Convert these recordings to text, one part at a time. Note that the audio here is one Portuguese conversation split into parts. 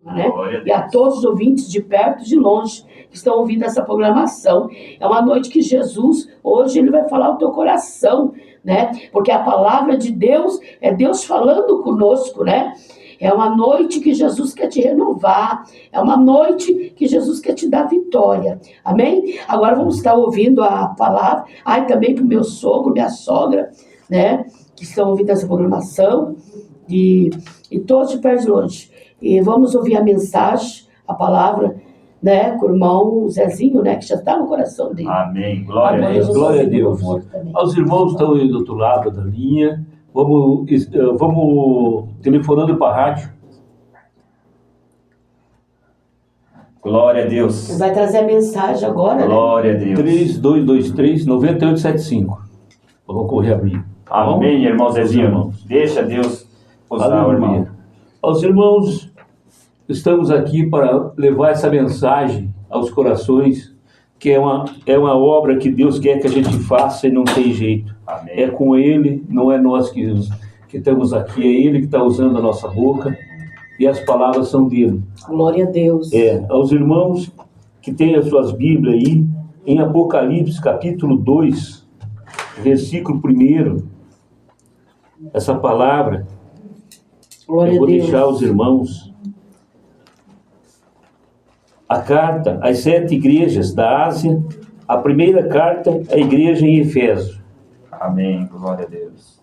né? E a todos os ouvintes de perto e de longe que estão ouvindo essa programação. É uma noite que Jesus, hoje, ele vai falar ao teu coração, né? Porque a palavra de Deus é Deus falando conosco, né? É uma noite que Jesus quer te renovar, é uma noite que Jesus quer te dar vitória, amém? Agora vamos estar ouvindo a palavra, também para o meu sogro, minha sogra, né? Que estão ouvindo essa programação, e todos de perto e de longe. E vamos ouvir a mensagem, a palavra, né, com o irmão Zezinho, né, que já está no coração dele. Amém. Glória a Deus. Glória a Deus. Aos irmãos que estão aí do outro lado da linha, vamos telefonando para a rádio. Glória a Deus. Vai trazer a mensagem agora, Glória a Deus. 3223-9875. Vamos correr abrir. Amém, irmão Zezinho. Deixa Deus usar o irmão. Aos irmãos, estamos aqui para levar essa mensagem aos corações, que é uma obra que Deus quer que a gente faça e não tem jeito. Amém. É com Ele, não é nós que estamos aqui, é Ele que está usando a nossa boca e as palavras são dele. Glória a Deus. Aos irmãos que têm as suas Bíblias aí, em Apocalipse capítulo 2, versículo 1, essa palavra, glória eu vou a Deus. deixar aos irmãos. A carta às 7 igrejas da Ásia, a primeira carta à igreja em Efésio. Amém, glória a Deus.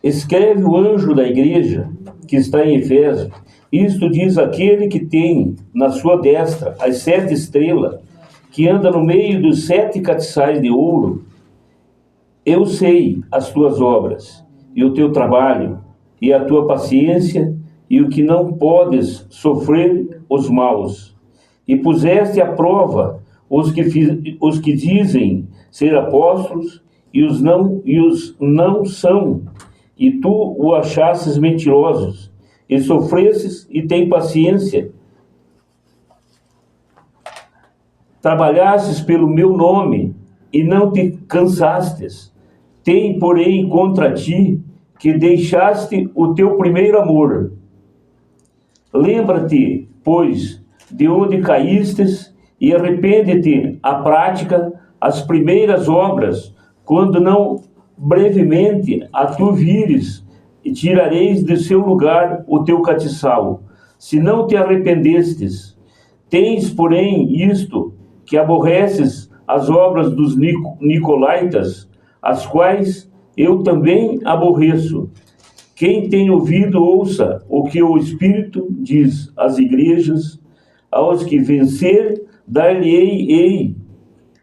Escreve o anjo da igreja que está em Efésio. Isto diz aquele que tem na sua destra as 7 estrelas, que anda no meio dos 7 castiçais de ouro. Eu sei as tuas obras, e o teu trabalho, e a tua paciência, e o que não podes sofrer os maus. E puseste à prova os que dizem ser apóstolos, e os não são, e tu o achastes mentirosos, e sofresses e tem paciência. Trabalhastes pelo meu nome, e não te cansastes. Tem, porém, contra ti, que deixaste o teu primeiro amor. Lembra-te, pois, de onde caístes, e arrepende-te à prática as primeiras obras, quando não brevemente a tu vires, e tirareis de seu lugar o teu catiçal, se não te arrependestes. Tens, porém, isto, que aborreces as obras dos nicolaítas, as quais eu também aborreço. Quem tem ouvido, ouça o que o Espírito diz às igrejas. Aos que vencer, dar-lhe-ei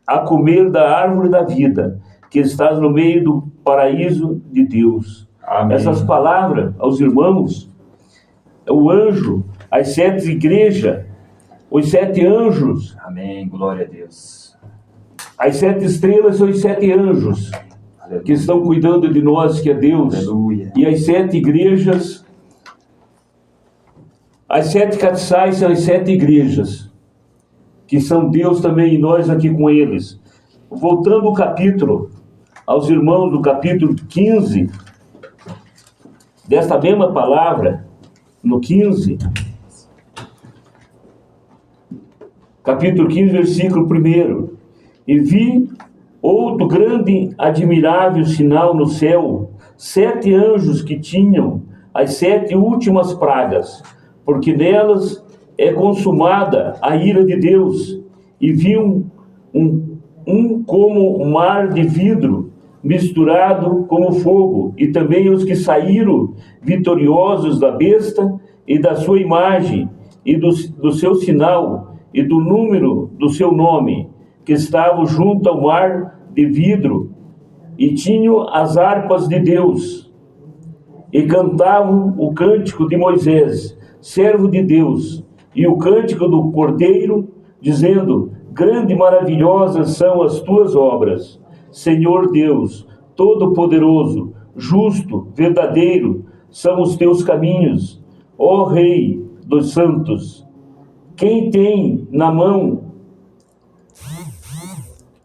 a comer da árvore da vida, que estás no meio do paraíso de Deus. Amém. Essas palavras aos irmãos, o anjo, as 7 igrejas, os 7 anjos. Amém, glória a Deus. As 7 estrelas são os 7 anjos, aleluia, que estão cuidando de nós, que é Deus. Aleluia. E as 7 igrejas, as 7 castiçais são as 7 igrejas, que são Deus também e nós aqui com eles. Voltando ao capítulo, aos irmãos do capítulo 15, desta mesma palavra, no 15, capítulo 15, versículo 1. E vi outro grande, admirável sinal no céu, 7 anjos que tinham as 7 últimas pragas, porque nelas é consumada a ira de Deus. E vi um como um mar de vidro, misturado como fogo, e também os que saíram vitoriosos da besta e da sua imagem, e do seu sinal, e do número do seu nome, que estavam junto ao mar de vidro, e tinham as harpas de Deus, e cantavam o cântico de Moisés, servo de Deus, e o cântico do Cordeiro, dizendo: grande e maravilhosas são as tuas obras, Senhor Deus, Todo-Poderoso, justo, verdadeiro, são os teus caminhos, ó Rei dos santos. Quem tem na mão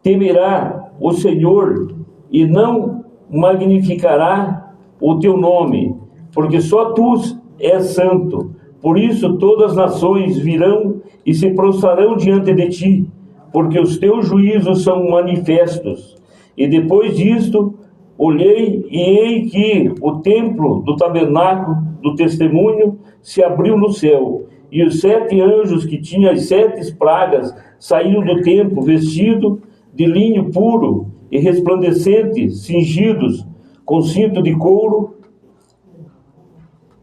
temerá o Senhor e não magnificará o teu nome, porque só tu és santo, Por isso todas as nações virão e se prostrarão diante de ti, porque os teus juízos são manifestos. E depois disto, olhei e eis que o templo do tabernáculo do testemunho se abriu no céu, e os 7 anjos que tinham as 7 pragas saíram do templo, vestidos de linho puro e resplandecente, cingidos com cinto de couro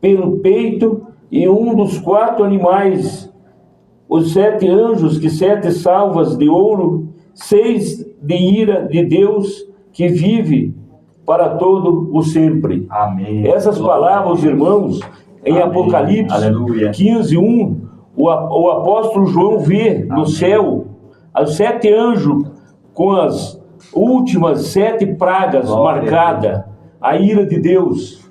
pelo peito, e um dos 4 animais, os 7 anjos, que 7 salvas de ouro, 6 de ira de Deus, que vive para todo o sempre. Amém. Essas palavras, irmãos, em Amém. Apocalipse Aleluia. 15:1, o apóstolo João vê no céu os 7 anjos com as últimas 7 pragas marcadas, a ira de Deus.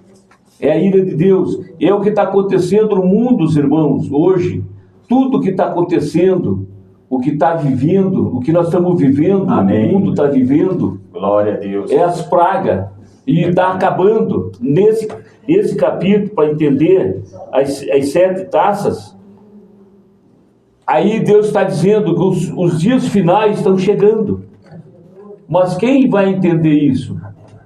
É a ira de Deus. É o que está acontecendo no mundo, irmãos, hoje. Tudo que está acontecendo, o que está vivendo, o que nós estamos vivendo, Amém. o mundo está vivendo, Glória a Deus. é as pragas. E está acabando. Nesse capítulo, para entender as 7 taças, aí Deus está dizendo que os dias finais estão chegando. Mas quem vai entender isso?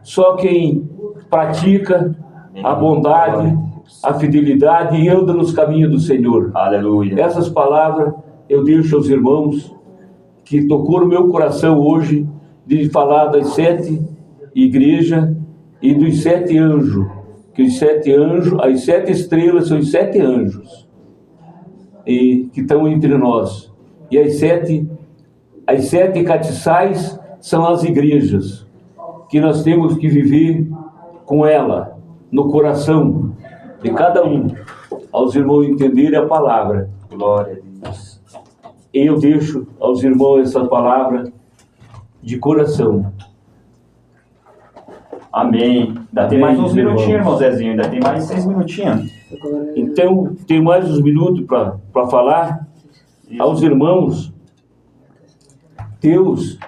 Só quem pratica a bondade, a fidelidade e anda nos caminhos do Senhor. Aleluia. Essas palavras eu deixo aos irmãos que tocou no meu coração hoje de falar das 7 igrejas e dos 7 anjos. Que os 7 anjos, as 7 estrelas são os 7 anjos e que estão entre nós. E as 7 castiçais são as igrejas que nós temos que viver com ela no coração de cada um, aos irmãos entenderem a palavra. Glória a Deus. Eu deixo aos irmãos essa palavra de coração. Amém. Ainda tem mais uns minutinhos, irmão Zezinho. Ainda tem mais 6 minutinhos. Então, tem mais uns minutos para falar aos irmãos. Deus,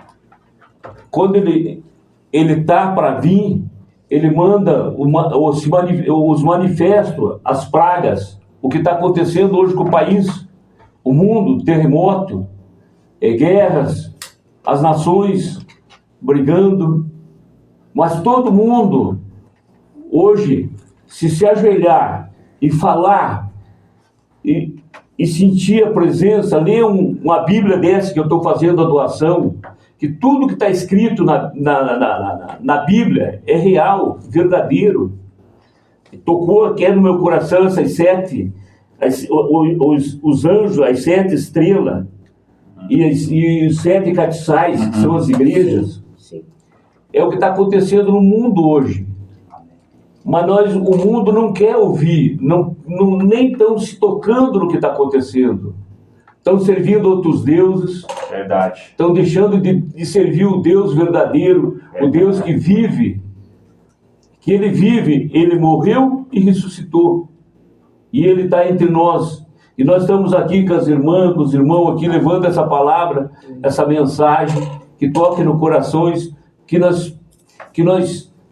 quando Ele está para vir, Ele manda os manifestos, as pragas, o que está acontecendo hoje com o país, o mundo, terremoto, guerras, as nações brigando. Mas todo mundo, hoje, se ajoelhar e falar e sentir a presença, ler uma Bíblia dessa que eu estou fazendo a doação, que tudo que está escrito na Bíblia é real, verdadeiro. Tocou aqui no meu coração essas 7, os anjos, as 7 estrelas e os 7 castiçais, que são as igrejas. Sim. É o que está acontecendo no mundo hoje. Mas o mundo não quer ouvir, nem estão se tocando no que está acontecendo. Estão servindo outros deuses. Verdade. Estão deixando de servir o Deus verdadeiro, o Deus que vive. Que Ele vive, Ele morreu e ressuscitou. E Ele está entre nós. E nós estamos aqui com as irmãs, com os irmãos aqui, levando essa palavra, essa mensagem, que toque no corações, que nós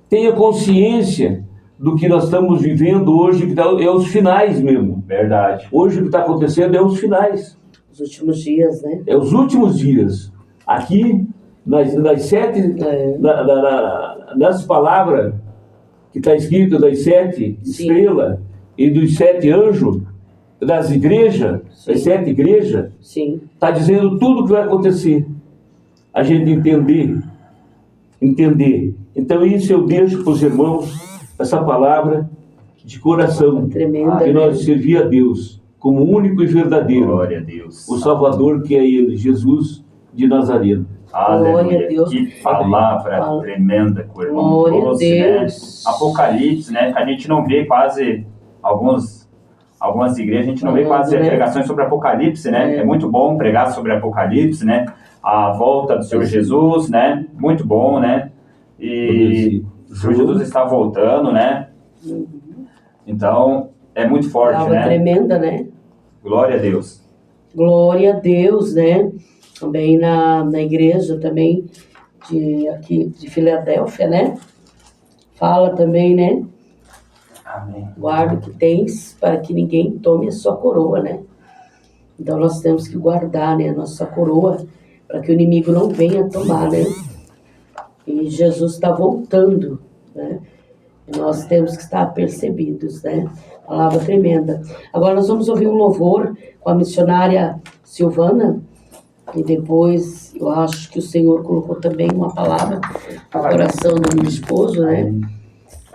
tenha consciência do que nós estamos vivendo hoje, que é os finais mesmo. Verdade. Hoje o que está acontecendo é os finais. Os últimos dias, né? É os últimos dias. Aqui, nas 7, nas palavras que está escrito das 7 estrelas e dos 7 anjos, das igrejas, das 7 igrejas, está dizendo tudo o que vai acontecer. A gente entender. Então isso eu deixo para os irmãos, essa palavra de coração. Tremenda, que nós servir a Deus como único e verdadeiro. Glória a Deus. O Salvador, que é Ele, Jesus de Nazareno. Aleluia. Deus. Que palavra tremenda com o irmão Glória trouxe, a Deus. né? Apocalipse, né? A gente não vê quase algumas igrejas, a gente não vê quase pregações sobre Apocalipse, né? É muito bom pregar sobre Apocalipse, né? A volta do Senhor Jesus, né? Muito bom, né? E o Senhor Jesus está voltando, né? Então, é muito forte, Palavra né? tremenda, né? Glória a Deus. Glória a Deus, né? Também na igreja também aqui de Filadélfia, né? Fala também, né? Amém. Guarda o que tens para que ninguém tome a sua coroa, né? Então nós temos que guardar, né, a nossa coroa para que o inimigo não venha tomar, né? E Jesus está voltando, né? E nós temos que estar apercebidos, né? Palavra tremenda. Agora nós vamos ouvir um louvor com a missionária Silvana. E depois eu acho que o Senhor colocou também uma palavra no coração do meu esposo, né?